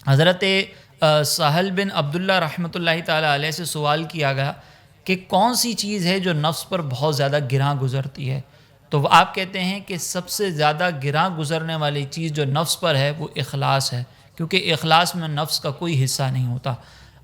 حضرت سہل بن عبداللہ رحمۃ اللہ تعالیٰ علیہ سے سوال کیا گیا کہ کون سی چیز ہے جو نفس پر بہت زیادہ گراں گزرتی ہے؟ تو وہ آپ کہتے ہیں کہ سب سے زیادہ گراں گزرنے والی چیز جو نفس پر ہے وہ اخلاص ہے، کیونکہ اخلاص میں نفس کا کوئی حصہ نہیں ہوتا۔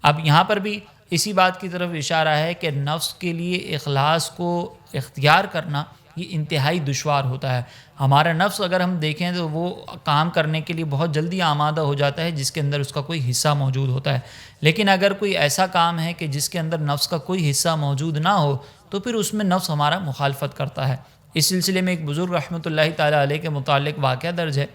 اب یہاں پر بھی اسی بات کی طرف اشارہ ہے کہ نفس کے لیے اخلاص کو اختیار کرنا یہ انتہائی دشوار ہوتا ہے۔ ہمارا نفس اگر ہم دیکھیں تو وہ کام کرنے کے لیے بہت جلدی آمادہ ہو جاتا ہے جس کے اندر اس کا کوئی حصہ موجود ہوتا ہے، لیکن اگر کوئی ایسا کام ہے کہ جس کے اندر نفس کا کوئی حصہ موجود نہ ہو تو پھر اس میں نفس ہمارا مخالفت کرتا ہے۔ اس سلسلے میں ایک بزرگ رحمۃ اللہ تعالیٰ علیہ کے متعلق واقعہ درج ہے۔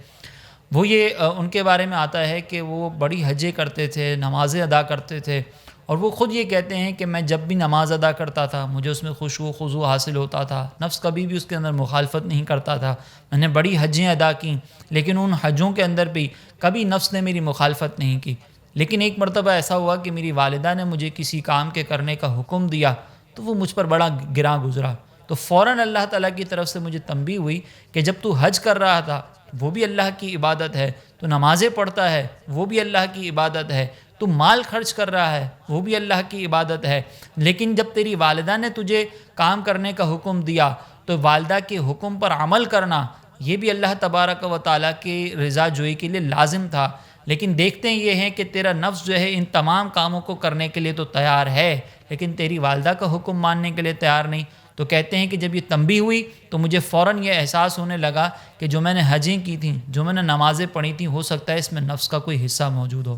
وہ یہ ان کے بارے میں آتا ہے کہ وہ بڑی حجیں کرتے تھے، نمازیں ادا کرتے تھے، اور وہ خود یہ کہتے ہیں کہ میں جب بھی نماز ادا کرتا تھا مجھے اس میں خشوع و خضوع حاصل ہوتا تھا، نفس کبھی بھی اس کے اندر مخالفت نہیں کرتا تھا۔ میں نے بڑی حجیں ادا کیں لیکن ان حجوں کے اندر بھی کبھی نفس نے میری مخالفت نہیں کی، لیکن ایک مرتبہ ایسا ہوا کہ میری والدہ نے مجھے کسی کام کے کرنے کا حکم دیا تو وہ مجھ پر بڑا گراں گزرا، تو فوراً اللہ تعالیٰ کی طرف سے مجھے تنبیہ ہوئی کہ جب تو حج کر رہا تھا وہ بھی اللہ کی عبادت ہے، تو نمازیں پڑھتا ہے وہ بھی اللہ کی عبادت ہے، تو مال خرچ کر رہا ہے وہ بھی اللہ کی عبادت ہے، لیکن جب تیری والدہ نے تجھے کام کرنے کا حکم دیا تو والدہ کے حکم پر عمل کرنا یہ بھی اللہ تبارک و تعالیٰ کی رضا جوئی کے لیے لازم تھا، لیکن دیکھتے ہیں یہ ہیں کہ تیرا نفس جو ہے ان تمام کاموں کو کرنے کے لیے تو تیار ہے لیکن تیری والدہ کا حکم ماننے کے لیے تیار نہیں۔ تو کہتے ہیں کہ جب یہ تنبیہ ہوئی تو مجھے فوراً یہ احساس ہونے لگا کہ جو میں نے حجیں کی تھیں، جو میں نے نمازیں پڑھی تھیں، ہو سکتا ہے اس میں نفس کا کوئی حصہ موجود ہو۔